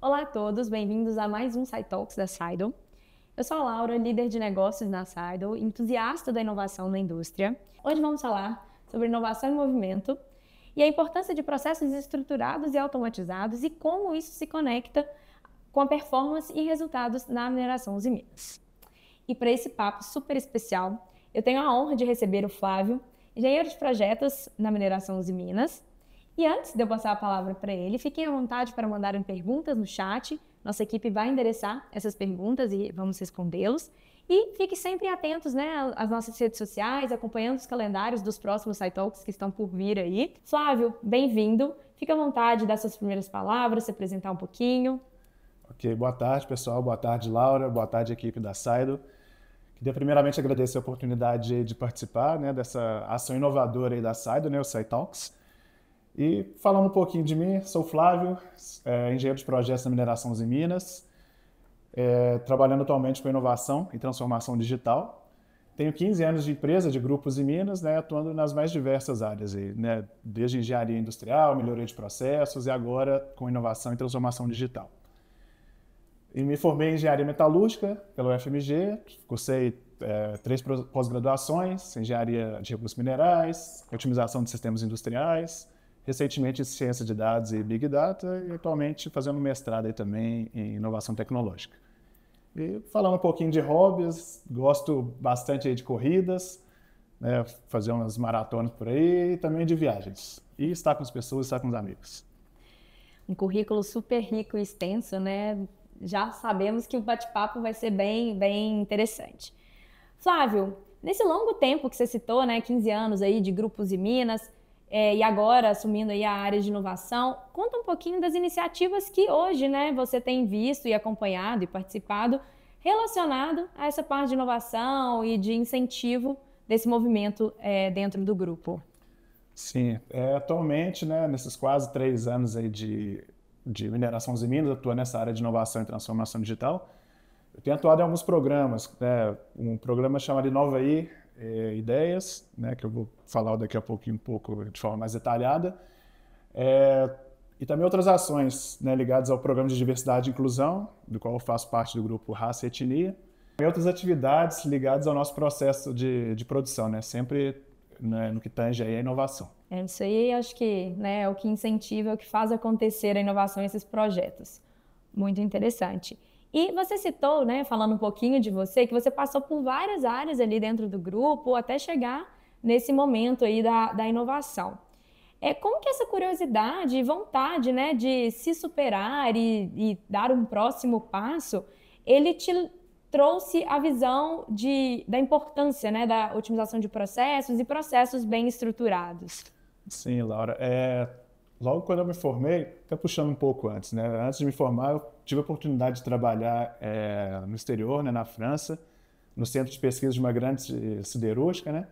Olá a todos, bem-vindos a mais um SciTalks da Seidel. Eu sou a Laura, líder de negócios na Seidel, entusiasta da inovação na indústria. Hoje vamos falar sobre inovação em movimento e a importância de processos estruturados e automatizados e como isso se conecta com a performance e resultados na mineração Uzi Minas. E para esse papo super especial, eu tenho a honra de receber o Flávio, engenheiro de projetos na mineração Uzi Minas. E antes de eu passar a palavra para ele, fiquem à vontade para mandarem perguntas no chat. Nossa equipe vai endereçar essas perguntas e vamos respondê-los. E fiquem sempre atentos, né, às nossas redes sociais, acompanhando os calendários dos próximos SciTalks que estão por vir aí. Flávio, bem-vindo. Fique à vontade de dar suas primeiras palavras, se apresentar um pouquinho. Ok, boa tarde, pessoal. Boa tarde, Laura. Boa tarde, equipe da Seidel. Queria primeiramente agradecer a oportunidade de participar, né, dessa ação inovadora aí da Seidel, né, o SciTalks. E falando um pouquinho de mim, sou Flávio, engenheiro de projetos na mineração Uzi Minas, trabalhando atualmente com inovação e transformação digital. Tenho 15 anos de empresa de grupos em Minas, né, atuando nas mais diversas áreas, aí, né, desde engenharia industrial, melhoria de processos e agora com inovação e transformação digital. E me formei em engenharia metalúrgica pela UFMG, cursei 3 pós-graduações, engenharia de recursos minerais, otimização de sistemas industriais, recentemente em ciência de dados e Big Data e atualmente fazendo mestrado aí também em inovação tecnológica. E falando um pouquinho de hobbies, gosto bastante aí de corridas, né, fazer umas maratonas por aí e também de viagens. E estar com as pessoas, estar com os amigos. Um currículo super rico e extenso, né? Já sabemos que o bate-papo vai ser bem interessante. Flávio, nesse longo tempo que você citou, né, 15 anos aí de grupos e Minas, e agora assumindo aí a área de inovação, conta um pouquinho das iniciativas que hoje, né, você tem visto e acompanhado e participado relacionado a essa parte de inovação e de incentivo desse movimento dentro do grupo. Sim, atualmente, né, nesses quase 3 anos aí de mineração Uzi Minas, atuando nessa área de inovação e transformação digital, eu tenho atuado em alguns programas, né, um programa chamado Inovaí Ideias, né, que eu vou falar daqui a pouquinho de forma mais detalhada, e também outras ações, né, ligadas ao programa de diversidade e inclusão, do qual eu faço parte do grupo Raça e Etnia, e outras atividades ligadas ao nosso processo de produção, né, sempre, né, no que tange aí a inovação. Isso aí acho que, né, é o que incentiva, é o que faz acontecer a inovação nesses projetos. Muito interessante. E você citou, né, falando um pouquinho de você, que você passou por várias áreas ali dentro do grupo até chegar nesse momento aí da inovação. Como que essa curiosidade e vontade, né, de se superar e dar um próximo passo, ele te trouxe a visão da importância, né, da otimização de processos e processos bem estruturados? Sim, Laura. Logo quando eu me formei, até puxando um pouco antes, né? Antes de me formar, eu tive a oportunidade de trabalhar no exterior, né, na França, no centro de pesquisa de uma grande siderúrgica, né?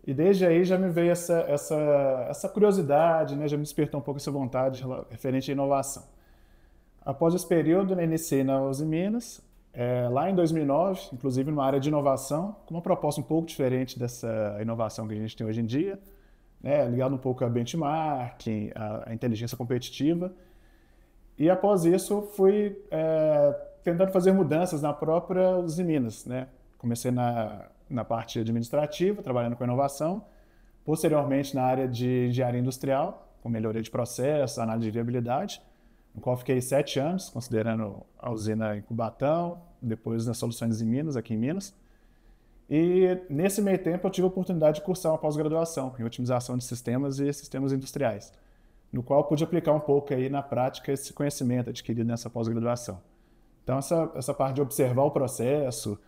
E desde aí já me veio essa curiosidade, né? Já me despertou um pouco essa vontade referente à inovação. Após esse período, né, iniciei na Uzi Minas, lá em 2009, inclusive numa área de inovação, com uma proposta um pouco diferente dessa inovação que a gente tem hoje em dia, né, ligado um pouco a benchmarking, a inteligência competitiva. E após isso, fui tentando fazer mudanças na própria Uzi Minas, né? Comecei na parte administrativa, trabalhando com inovação. Posteriormente, na área de engenharia industrial, com melhoria de processos, análise de viabilidade, no qual fiquei 7 anos, considerando a usina em Cubatão, depois nas Soluções em Minas, aqui em Minas. E nesse meio tempo eu tive a oportunidade de cursar uma pós-graduação em otimização de sistemas e sistemas industriais, no qual eu pude aplicar um pouco aí na prática esse conhecimento adquirido nessa pós-graduação. Então essa parte de observar o processo,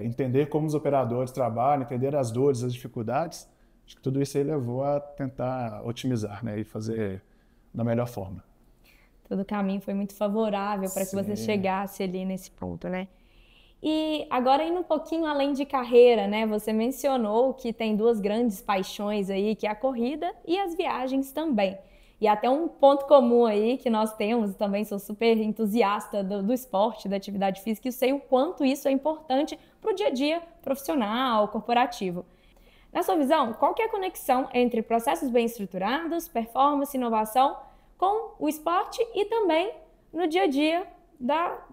entender como os operadores trabalham, entender as dores, as dificuldades, acho que tudo isso aí levou a tentar otimizar, né, e fazer da melhor forma. Todo o caminho foi muito favorável para que você chegasse ali nesse ponto, né? E agora indo um pouquinho além de carreira, né? Você mencionou que tem duas grandes paixões aí, que é a corrida e as viagens também. E até um ponto comum aí que nós temos, também sou super entusiasta do esporte, da atividade física, e sei o quanto isso é importante para o dia a dia profissional, corporativo. Na sua visão, qual que é a conexão entre processos bem estruturados, performance, inovação, com o esporte e também no dia a dia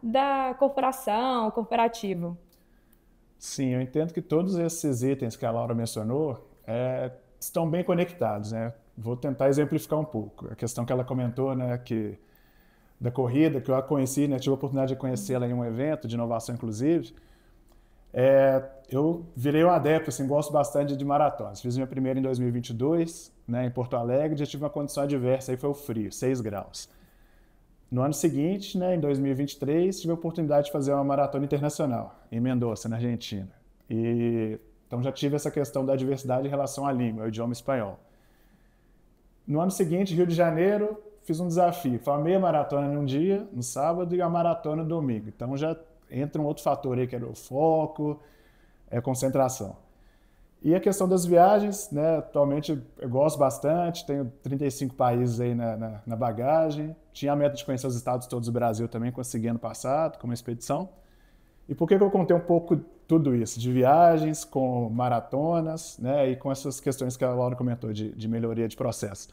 da corporação, corporativo? Sim, eu entendo que todos esses itens que a Laura mencionou estão bem conectados, né? Vou tentar exemplificar um pouco. A questão que ela comentou, né, da corrida, que eu a conheci, né, tive a oportunidade de conhecê-la em um evento de inovação, inclusive. Eu virei um adepto, assim, gosto bastante de maratonas. Fiz minha primeira em 2022, né, em Porto Alegre, já tive uma condição adversa, aí foi o frio, 6 graus. No ano seguinte, né, em 2023, tive a oportunidade de fazer uma maratona internacional, em Mendoza, na Argentina. Então já tive essa questão da diversidade em relação à língua, ao idioma espanhol. No ano seguinte, Rio de Janeiro, fiz um desafio. Foi uma meia maratona num dia, no sábado, e uma maratona no domingo. Então já entra um outro fator aí, que era o foco, a concentração. E a questão das viagens, né? Atualmente eu gosto bastante, tenho 35 países aí na bagagem. Tinha a meta de conhecer os estados todos do Brasil também, consegui ano passado, com uma expedição. E por que eu contei um pouco tudo isso? De viagens, com maratonas, né? E com essas questões que a Laura comentou de melhoria de processo.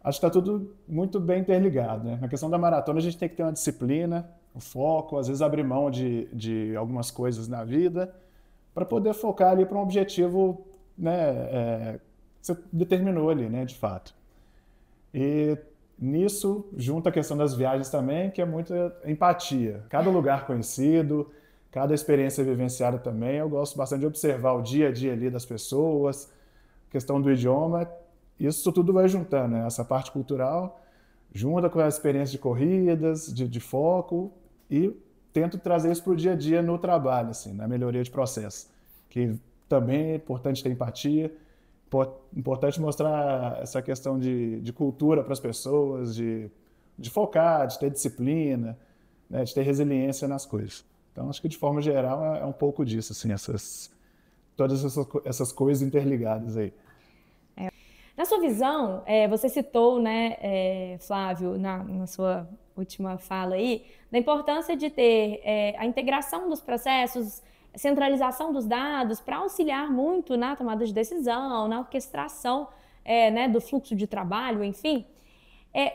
Acho que está tudo muito bem interligado, né? Na questão da maratona, a gente tem que ter uma disciplina, um foco, às vezes abrir mão de algumas coisas na vida, para poder focar ali para um objetivo, né, que você determinou ali, né, de fato. E nisso, junto a questão das viagens também, que é muita empatia. Cada lugar conhecido, cada experiência vivenciada também, eu gosto bastante de observar o dia a dia ali das pessoas, questão do idioma, isso tudo vai juntando, né, essa parte cultural, junta com a experiência de corridas, de foco, e tento trazer isso para o dia a dia no trabalho, assim, na melhoria de processo. Que também é importante ter empatia, importante mostrar essa questão de cultura para as pessoas, de focar, de ter disciplina, né, de ter resiliência nas coisas. Então, acho que de forma geral é um pouco disso, assim, todas essas coisas interligadas aí. Na sua visão, você citou, né, Flávio, na sua última fala aí, da importância de ter a integração dos processos, centralização dos dados para auxiliar muito na tomada de decisão, na orquestração né, do fluxo de trabalho, enfim.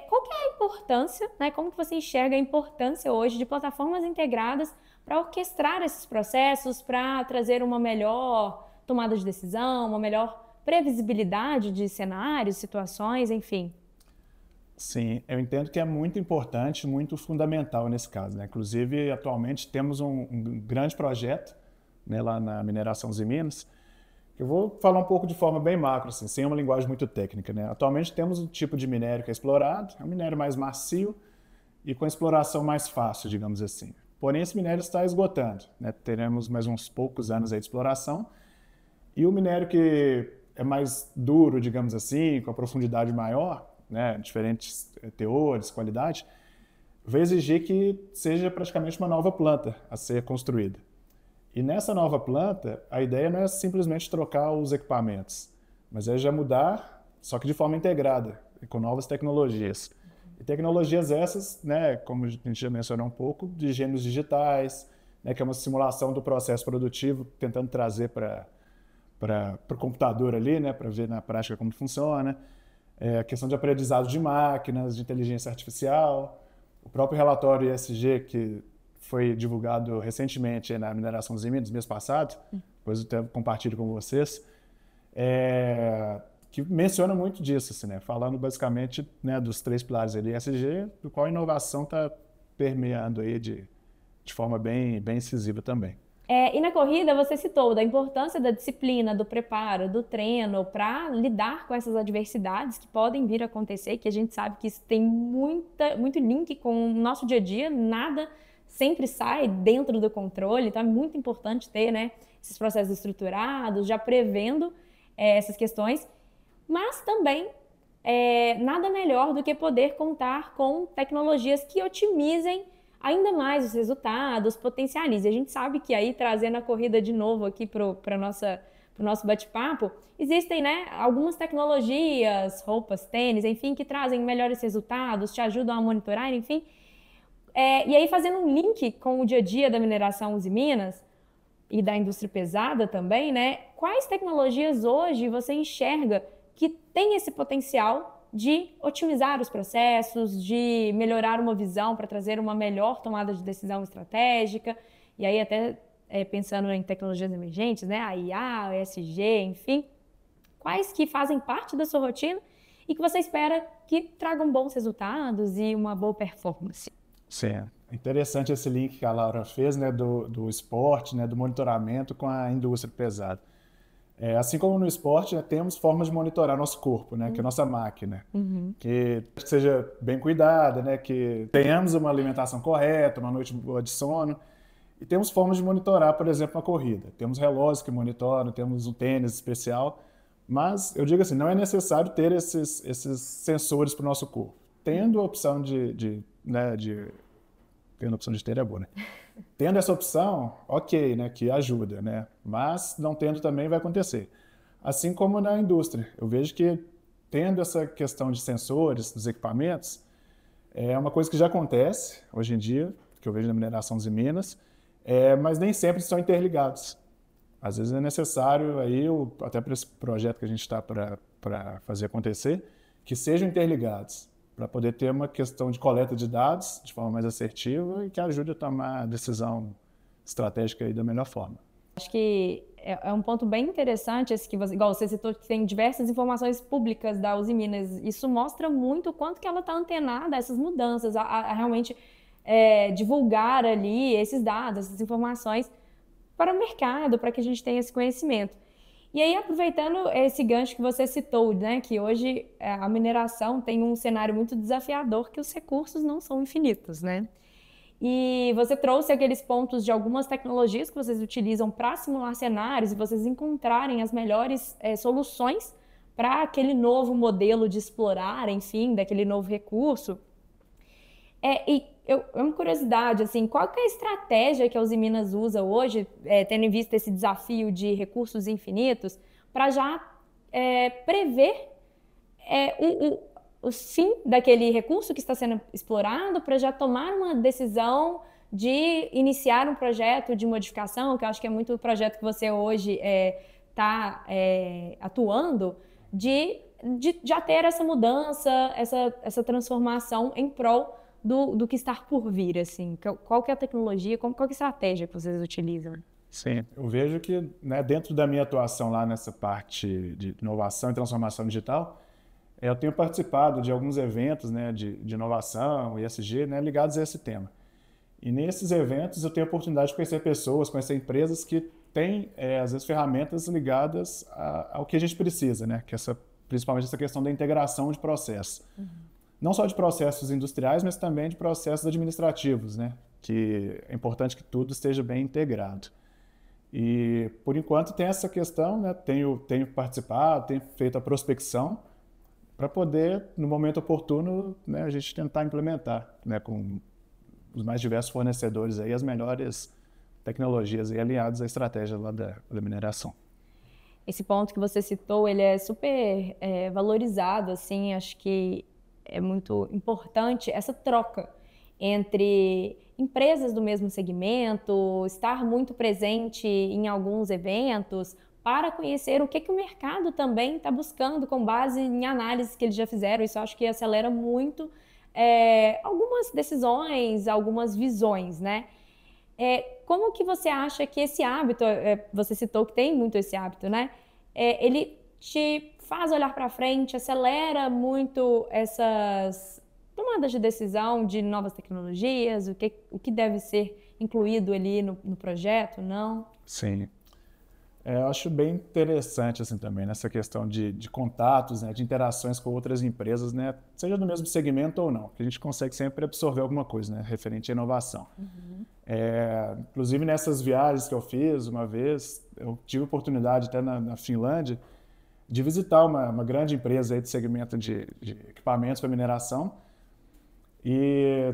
Qual que é a importância, né, como que você enxerga a importância hoje de plataformas integradas para orquestrar esses processos, para trazer uma melhor tomada de decisão, uma melhor previsibilidade de cenários, situações, enfim? Sim, eu entendo que é muito importante, muito fundamental nesse caso, né? Inclusive, atualmente temos um grande projeto, né, lá na Mineração Usiminas, que eu vou falar um pouco de forma bem macro, assim, sem uma linguagem muito técnica, né? Atualmente temos um tipo de minério que é explorado, é um minério mais macio e com exploração mais fácil, digamos assim. Porém, esse minério está esgotando, né? Teremos mais uns poucos anos aí de exploração, e o minério que é mais duro, digamos assim, com a profundidade maior, né, diferentes teores, qualidade, vai exigir que seja praticamente uma nova planta a ser construída. E nessa nova planta, a ideia não é simplesmente trocar os equipamentos, mas é já mudar, só que de forma integrada, e com novas tecnologias. E tecnologias essas, né, como a gente já mencionou um pouco, de gêmeos digitais, né, que é uma simulação do processo produtivo, tentando trazer para o computador ali, né, para ver na prática como funciona. A questão de aprendizado de máquinas, de inteligência artificial. O próprio relatório ESG, que foi divulgado recentemente na Mineração Usiminas, mês passado, depois eu até compartilho com vocês, que menciona muito disso, assim, né, falando basicamente, né, dos 3 pilares ali, ESG, do qual a inovação está permeando aí de forma bem incisiva também. E na corrida você citou da importância da disciplina, do preparo, do treino para lidar com essas adversidades que podem vir a acontecer, que a gente sabe que isso tem muito link com o nosso dia a dia, nada sempre sai dentro do controle, então é muito importante ter, né, esses processos estruturados, já prevendo essas questões, mas também nada melhor do que poder contar com tecnologias que otimizem ainda mais os resultados, potencialize. A gente sabe que aí, trazendo a corrida de novo aqui para o nosso bate-papo, existem, né, algumas tecnologias, roupas, tênis, enfim, que trazem melhores resultados, te ajudam a monitorar, enfim. E aí, fazendo um link com o dia a dia da mineração Usiminas e da indústria pesada também, né, quais tecnologias hoje você enxerga que tem esse potencial de otimizar os processos, de melhorar uma visão para trazer uma melhor tomada de decisão estratégica, e aí até pensando em tecnologias emergentes, né, a IA, o ESG, enfim, quais que fazem parte da sua rotina e que você espera que tragam bons resultados e uma boa performance. Sim, interessante esse link que a Laura fez, né, do esporte, né, do monitoramento com a indústria pesada. Assim como no esporte, né, temos formas de monitorar nosso corpo, né, que é a nossa máquina, que seja bem cuidada, né, que tenhamos uma alimentação correta, uma noite boa de sono. E temos formas de monitorar, por exemplo, a corrida. Temos relógios que monitoram, temos um tênis especial, mas eu digo assim, não é necessário ter esses sensores para o nosso corpo. Tendo a opção tendo a opção de ter é boa, né? Tendo essa opção, ok, né, que ajuda, né? Mas não tendo também vai acontecer. Assim como na indústria, eu vejo que tendo essa questão de sensores dos equipamentos, é uma coisa que já acontece hoje em dia, que eu vejo na mineração de minas, mas nem sempre estão interligados. Às vezes é necessário, aí, até para esse projeto que a gente está para fazer acontecer, que sejam interligados, para poder ter uma questão de coleta de dados de forma mais assertiva e que ajude a tomar a decisão estratégica aí da melhor forma. Acho que é um ponto bem interessante esse que igual você citou, que tem diversas informações públicas da Uzi Minas. Isso mostra muito o quanto que ela está antenada a essas mudanças, a realmente divulgar ali esses dados, essas informações para o mercado, para que a gente tenha esse conhecimento. E aí, aproveitando esse gancho que você citou, né, que hoje a mineração tem um cenário muito desafiador, que os recursos não são infinitos, né? E você trouxe aqueles pontos de algumas tecnologias que vocês utilizam para simular cenários e vocês encontrarem as melhores soluções para aquele novo modelo de explorar, enfim, daquele novo recurso. É uma curiosidade, assim, qual que é a estratégia que a Uzi Minas usa hoje, tendo em vista esse desafio de recursos infinitos, para já prever o fim daquele recurso que está sendo explorado, para já tomar uma decisão de iniciar um projeto de modificação, que eu acho que é muito o projeto que você hoje está atuando, de já ter essa mudança, essa transformação em prol do que está por vir, assim. Qual que é a tecnologia, qual que é a estratégia que vocês utilizam? Sim, eu vejo que, né, dentro da minha atuação lá nessa parte de inovação e transformação digital, eu tenho participado de alguns eventos, né, de inovação e ESG, né, ligados a esse tema. E nesses eventos eu tenho a oportunidade de conhecer pessoas, conhecer empresas que têm, às vezes, ferramentas ligadas ao que a gente precisa, né, que principalmente essa questão da integração de processos. Não só de processos industriais, mas também de processos administrativos, né? Que é importante que tudo esteja bem integrado. E, por enquanto, tem essa questão, né? Tenho participado, tenho feito a prospecção para poder, no momento oportuno, né, a gente tentar implementar, né, com os mais diversos fornecedores aí, as melhores tecnologias aí alinhadas à estratégia lá da mineração. Esse ponto que você citou, ele é super valorizado, assim, acho que é muito importante essa troca entre empresas do mesmo segmento, estar muito presente em alguns eventos para conhecer o que o mercado também está buscando com base em análises que eles já fizeram. Isso eu acho que acelera muito algumas decisões, algumas visões, né? Como que você acha que esse hábito, você citou que tem muito esse hábito, né? Ele te faz olhar para frente, acelera muito essas tomadas de decisão de novas tecnologias, o que deve ser incluído ali no projeto, não? Sim. Eu acho bem interessante assim também nessa questão de contatos, né, de interações com outras empresas, né, seja do mesmo segmento ou não, que a gente consegue sempre absorver alguma coisa, né, referente à inovação. Inclusive nessas viagens que eu fiz uma vez, eu tive oportunidade até na Finlândia de visitar uma grande empresa aí de segmento de equipamentos para mineração e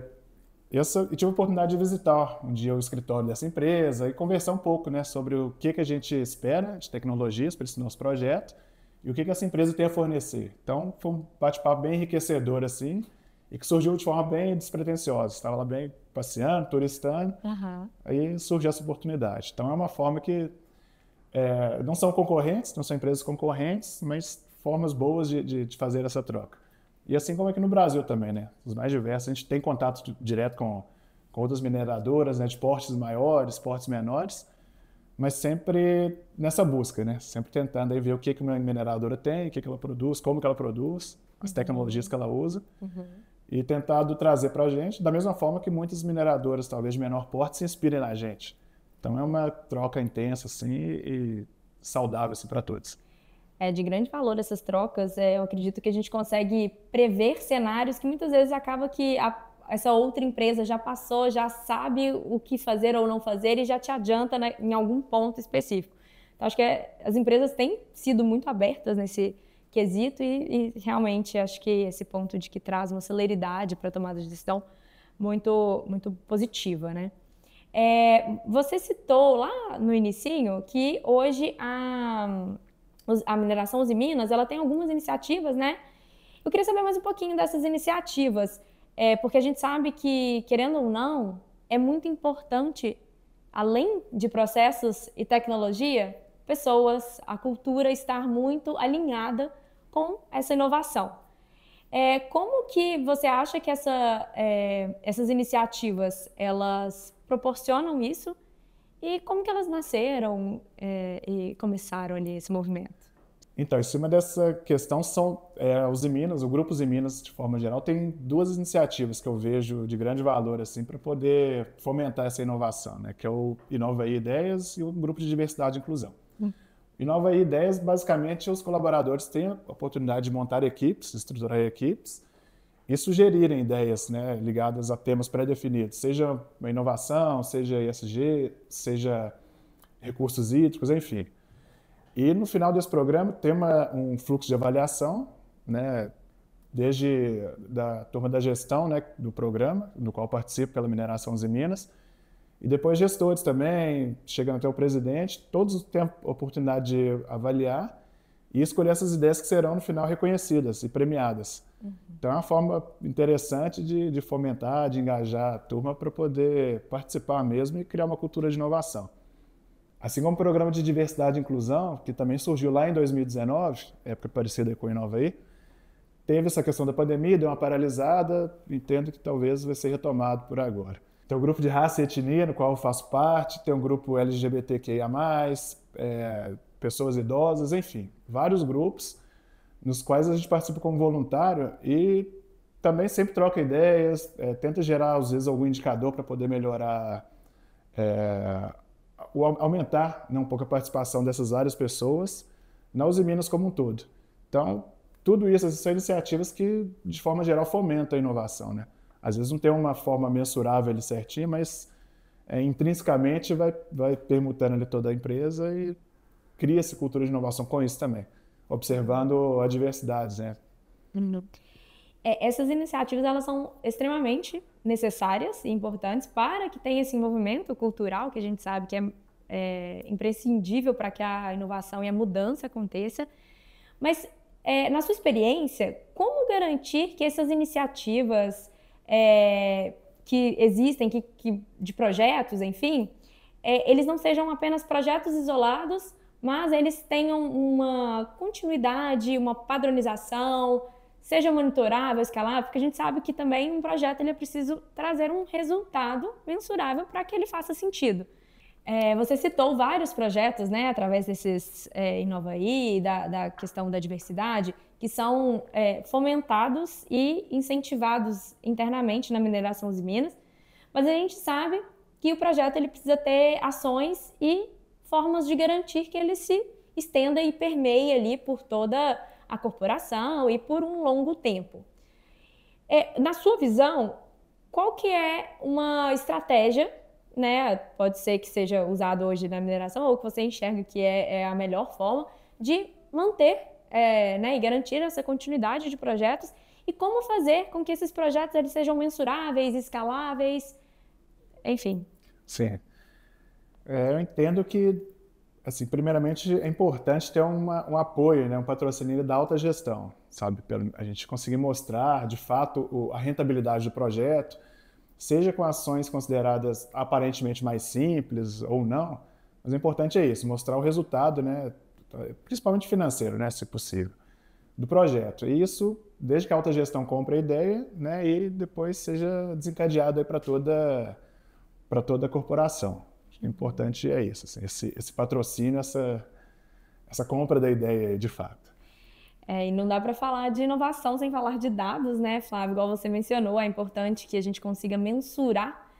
eu tive a oportunidade de visitar um dia o escritório dessa empresa e conversar um pouco, né, sobre o que a gente espera de tecnologias para esse nosso projeto e o que essa empresa tem a fornecer. Então, foi um bate-papo bem enriquecedor, assim, e que surgiu de forma bem despretensiosa. Estava lá bem passeando, turistando, aí surgiu essa oportunidade. Então, é uma forma que não são concorrentes, não são empresas concorrentes, mas formas boas de fazer essa troca. E assim como aqui no Brasil também, né? Os mais diversos, a gente tem contato direto com outras mineradoras, né? De portes maiores, portes menores, mas sempre nessa busca, né? Sempre tentando aí ver o que uma mineradora tem, o que ela produz, como que ela produz, as tecnologias que ela usa, e tentado trazer para a gente, da mesma forma que muitas mineradoras, talvez de menor porte, se inspirem na gente. Então é uma troca intensa, assim, e saudável, assim, para todos. É de grande valor essas trocas. Eu acredito que a gente consegue prever cenários que muitas vezes acaba que essa outra empresa já passou, já sabe o que fazer ou não fazer e já te adianta, né, em algum ponto específico. Então, acho que as empresas têm sido muito abertas nesse quesito e realmente acho que esse ponto de que traz uma celeridade para a tomada de decisão muito, muito positiva, né? Você citou lá no inicinho que hoje a mineração Usiminas, ela tem algumas iniciativas, né? Eu queria saber mais um pouquinho dessas iniciativas, porque a gente sabe que, querendo ou não, é muito importante, além de processos e tecnologia, pessoas, a cultura estar muito alinhada com essa inovação. Como que você acha que essas iniciativas, elas proporcionam isso? E como que elas nasceram e começaram ali esse movimento? Então, em cima dessa questão, são os Iminas, o Grupo Iminas, de forma geral, tem duas iniciativas que eu vejo de grande valor assim, para poder fomentar essa inovação, né? Que é o Inova aí Ideias e o Grupo de Diversidade e Inclusão. Inova aí Ideias, basicamente, os colaboradores têm a oportunidade de montar equipes, estruturar equipes e sugerirem ideias, né, ligadas a temas pré-definidos, seja uma inovação, seja ESG, seja recursos hídricos, enfim. E no final desse programa tem um fluxo de avaliação, né, desde da turma da gestão, né, do programa, no qual participo pela Mineração Usiminas, e depois gestores também, chegando até o presidente, todos têm a oportunidade de avaliar e escolher essas ideias que serão no final reconhecidas e premiadas. Então é uma forma interessante de fomentar, de engajar a turma para poder participar mesmo e criar uma cultura de inovação. Assim como o programa de diversidade e inclusão, que também surgiu lá em 2019, época parecida com o Inova aí, teve essa questão da pandemia, deu uma paralisada, entendo que talvez vai ser retomado por agora. Tem o grupo de raça e etnia, no qual eu faço parte, tem um grupo LGBTQIA+, pessoas idosas, enfim, vários grupos nos quais a gente participa como voluntário e também sempre troca ideias, tenta gerar, às vezes, algum indicador para poder melhorar, aumentar, né, um pouco a participação dessas várias pessoas na Usiminas como um todo. Então, tudo isso, essas são iniciativas que, de forma geral, fomentam a inovação, né? Às vezes não tem uma forma mensurável ali certinho, mas intrinsecamente vai permutando ali toda a empresa e cria essa cultura de inovação com isso também, observando adversidades, né? Essas iniciativas, elas são extremamente necessárias e importantes para que tenha esse movimento cultural que a gente sabe que é imprescindível para que a inovação e a mudança aconteça. Mas, na sua experiência, como garantir que essas iniciativas que existem, de projetos, enfim, eles não sejam apenas projetos isolados, mas eles tenham uma continuidade, uma padronização, seja monitorável, escalável, porque a gente sabe que também um projeto ele é preciso trazer um resultado mensurável para que ele faça sentido. Você citou vários projetos, né, através desses Inovaí, da questão da diversidade, que são fomentados e incentivados internamente na mineração Usiminas, mas a gente sabe que o projeto ele precisa ter ações e formas de garantir que ele se estenda e permeie ali por toda a corporação e por um longo tempo. Na sua visão, qual que é uma estratégia, né, pode ser que seja usado hoje na mineração ou que você enxerga que é a melhor forma de manter né, e garantir essa continuidade de projetos e como fazer com que esses projetos eles sejam mensuráveis, escaláveis, enfim. Sim. Eu entendo que, assim, primeiramente é importante ter um apoio, né, um patrocínio da alta gestão, sabe? A gente conseguir mostrar, de fato, a rentabilidade do projeto, seja com ações consideradas aparentemente mais simples ou não, mas o importante é isso, mostrar o resultado, né, principalmente financeiro, né, se possível. do projeto. E isso, desde que a alta gestão compre a ideia, né, e depois seja desencadeado aí para toda a corporação. Acho que o importante é isso, assim, esse patrocínio, essa compra da ideia aí, de fato. E não dá para falar de inovação sem falar de dados, né, Flávio? Igual você mencionou, é importante que a gente consiga mensurar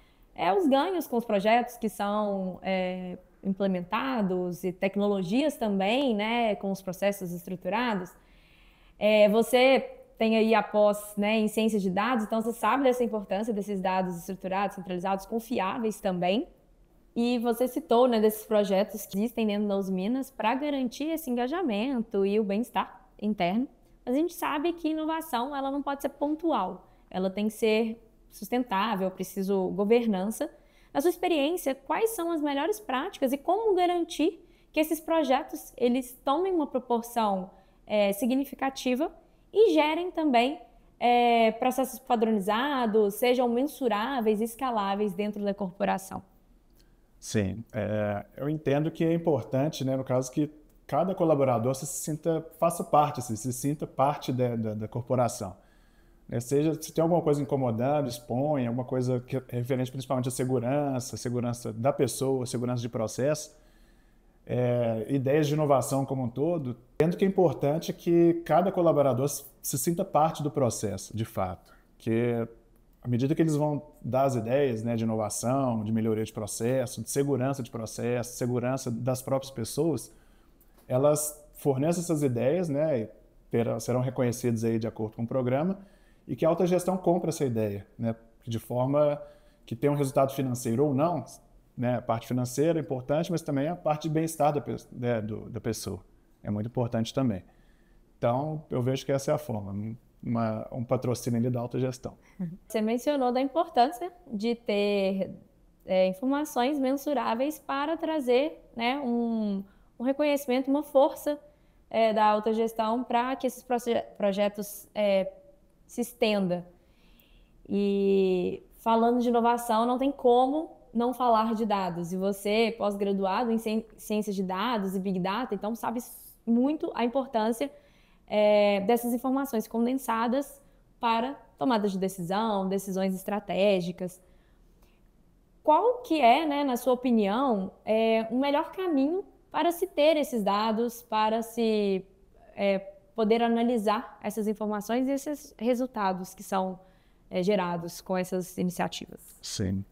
os ganhos com os projetos que são implementados e tecnologias também, né, com os processos estruturados. Você tem aí a pós, né, em ciência de dados, então você sabe dessa importância desses dados estruturados, centralizados, confiáveis também. E você citou, né, desses projetos que existem dentro das Minas para garantir esse engajamento e o bem-estar interno. Mas a gente sabe que inovação ela não pode ser pontual, ela tem que ser sustentável, preciso governança. Na sua experiência, quais são as melhores práticas e como garantir que esses projetos eles tomem uma proporção significativa e gerem também processos padronizados, sejam mensuráveis e escaláveis dentro da corporação? Sim, eu entendo que é importante, né, no caso, que cada colaborador faça parte, assim, se sinta parte da corporação. Seja, se tem alguma coisa incomodando, expõe, alguma coisa que é referente principalmente à segurança da pessoa, segurança de processo, ideias de inovação como um todo, entendo que é importante que cada colaborador se sinta parte do processo, de fato. Que à medida que eles vão dar as ideias, né, de inovação, de melhoria de processo, de processo, segurança das próprias pessoas, elas fornecem essas ideias, né, e serão reconhecidas aí de acordo com o programa, e que a alta gestão compra essa ideia, né, de forma que tenha um resultado financeiro ou não, né, a parte financeira é importante, mas também a parte de bem-estar da pessoa é muito importante também. Então, eu vejo que essa é a forma, um patrocínio ali da alta gestão. Você mencionou da importância de ter informações mensuráveis para trazer, né, um reconhecimento, uma força da alta gestão para que esses projetos se estendam. E falando de inovação, não tem como não falar de dados. E você, pós-graduado em ciências de dados e Big Data, então sabe muito a importância dessas informações condensadas para tomadas de decisão, decisões estratégicas. Qual que é, né, na sua opinião, o melhor caminho para se ter esses dados, para se poder analisar essas informações e esses resultados que são gerados com essas iniciativas? Sim.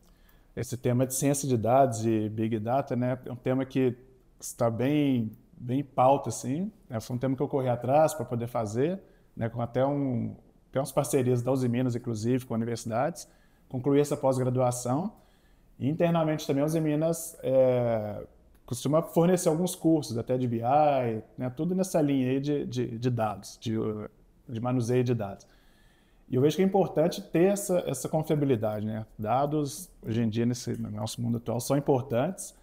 Esse tema de ciência de dados e Big Data, né, é um tema que está bem em pauta, assim. Foi um tema que eu corri atrás para poder fazer, né, com até umas parcerias da Usiminas, inclusive, com universidades. Concluí essa pós-graduação. E internamente também a Usiminas costuma fornecer alguns cursos, até de BI, né, tudo nessa linha aí de dados, de manuseio de dados. E eu vejo que é importante ter essa confiabilidade, né? Dados, hoje em dia, no nosso mundo atual, são importantes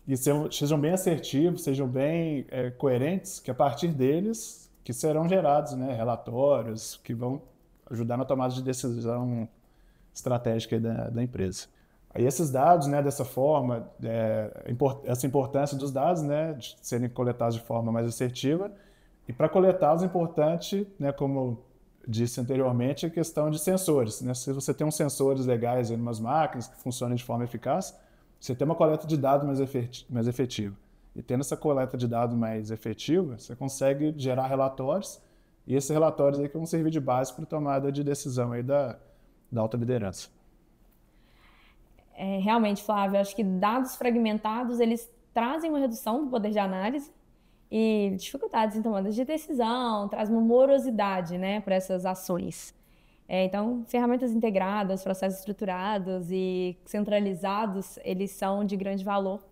e sejam bem assertivos, sejam bem coerentes, que a partir deles que serão gerados, né, relatórios que vão ajudar na tomada de decisão estratégica da empresa. Aí esses dados, né, dessa forma, essa importância dos dados, né, de serem coletados de forma mais assertiva, e para coletá-los é importante, né, como disse anteriormente, a questão de sensores, né? Se você tem uns sensores legais em umas máquinas que funcionam de forma eficaz, você tem uma coleta de dados mais efetiva. E tendo essa coleta de dados mais efetiva, você consegue gerar relatórios, e esses relatórios aí que vão servir de base para a tomada de decisão aí da alta liderança. Realmente, Flávio, acho que dados fragmentados, eles trazem uma redução do poder de análise e dificuldades em tomadas de decisão, traz uma morosidade, né, para essas ações. Então, ferramentas integradas, processos estruturados e centralizados, eles são de grande valor.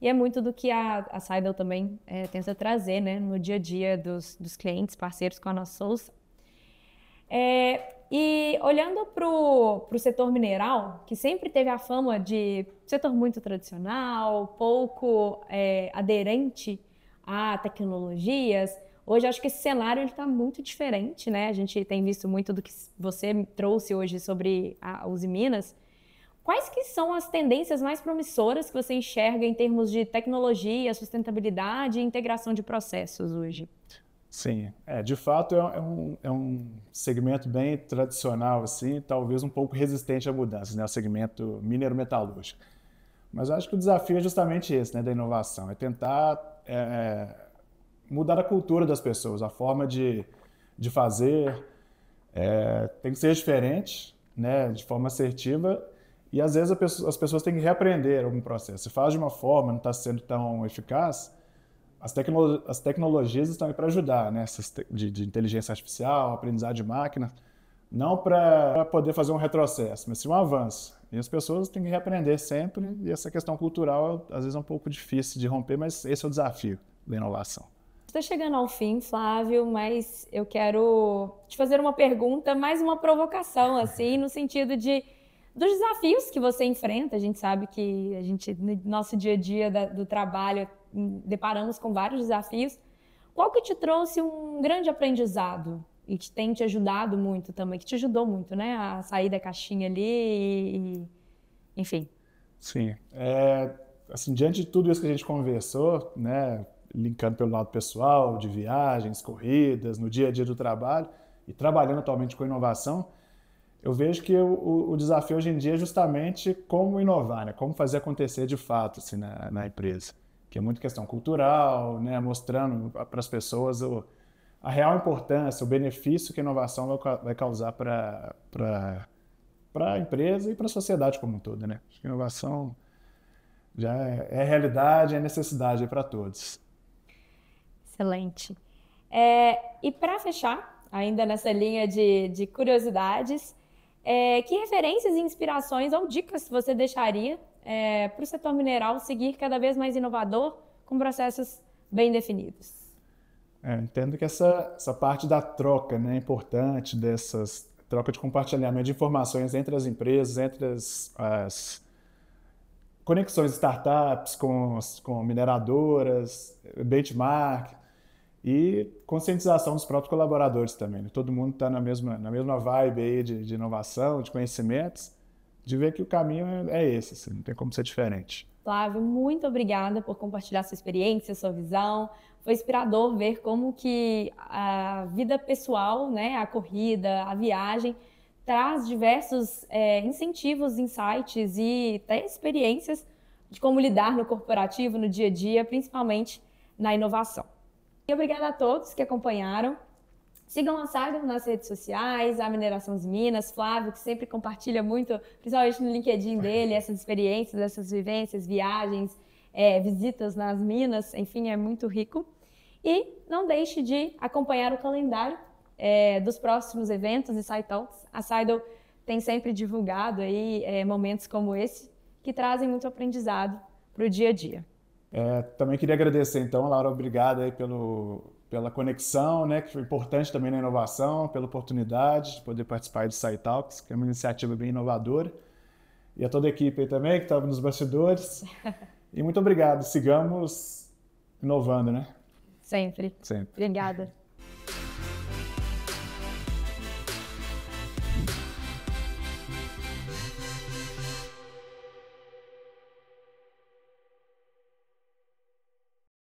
E é muito do que a Seidel também tenta trazer, né, no dia a dia dos clientes, parceiros com a nossa solução. E olhando para o setor mineral, que sempre teve a fama de setor muito tradicional, pouco aderente a tecnologias, hoje acho que esse cenário está muito diferente, né? A gente tem visto muito do que você trouxe hoje sobre a Usiminas. Quais que são as tendências mais promissoras que você enxerga em termos de tecnologia, sustentabilidade e integração de processos hoje? Sim, de fato é um segmento bem tradicional, assim, talvez um pouco resistente a mudanças, né? O segmento mineiro-metalúrgico. Mas eu acho que o desafio é justamente esse, né, da inovação, é tentar mudar a cultura das pessoas, a forma de fazer, tem que ser diferente, né, de forma assertiva, e às vezes as pessoas têm que reaprender algum processo. Se faz de uma forma, não está sendo tão eficaz, as tecnologias estão aí para ajudar, né, de inteligência artificial, aprendizado de máquina, não para poder fazer um retrocesso, mas sim um avanço. E as pessoas têm que reaprender sempre, e essa questão cultural às vezes é um pouco difícil de romper, mas esse é o desafio da inovação. Estou chegando ao fim, Flávio, mas eu quero te fazer uma pergunta, mais uma provocação, assim, no sentido dos desafios que você enfrenta. A gente sabe que a gente, no nosso dia a dia do trabalho, deparamos com vários desafios. Qual que te trouxe um grande aprendizado e que tem te ajudado muito também, que te ajudou muito, né, a sair da caixinha ali enfim. Sim, assim, diante de tudo isso que a gente conversou, né, linkando pelo lado pessoal, de viagens, corridas, no dia a dia do trabalho e trabalhando atualmente com inovação, eu vejo que o desafio hoje em dia é justamente como inovar, né? Como fazer acontecer de fato assim, na empresa, que é muito questão cultural, né? Mostrando para as pessoas a real importância, o benefício que a inovação vai causar para a empresa e para a sociedade como um todo, né? Acho que a inovação já é realidade, é necessidade para todos. Excelente. E para fechar, ainda nessa linha de curiosidades, que referências, inspirações ou dicas você deixaria para o setor mineral seguir cada vez mais inovador, com processos bem definidos? Entendo que essa parte da troca, né, é importante, dessas troca de compartilhamento de informações entre as empresas, entre as conexões de startups com mineradoras, benchmark e conscientização dos próprios colaboradores também, né? Todo mundo está na mesma vibe aí de inovação, de conhecimentos, de ver que o caminho é esse, assim, não tem como ser diferente. Flávio, muito obrigada por compartilhar sua experiência, sua visão. Foi inspirador ver como que a vida pessoal, né, a corrida, a viagem, traz diversos incentivos, insights e até experiências de como lidar no corporativo, no dia a dia, principalmente na inovação. E obrigada a todos que acompanharam. Sigam a Saga nas redes sociais, a Mineração de Minas, Flávio, que sempre compartilha muito, principalmente no LinkedIn dele, essas experiências, essas vivências, viagens, visitas nas minas, enfim, é muito rico. E não deixe de acompanhar o calendário dos próximos eventos e SciTalks. A Seidel tem sempre divulgado aí momentos como esse, que trazem muito aprendizado para o dia a dia. Também queria agradecer, então, Laura, obrigado aí pela conexão, né, que foi importante também na inovação, pela oportunidade de poder participar do SciTalks, que é uma iniciativa bem inovadora. E a toda a equipe aí também, que estava nos bastidores. E muito obrigado. Sigamos inovando, né? Sempre. Sempre. Obrigada.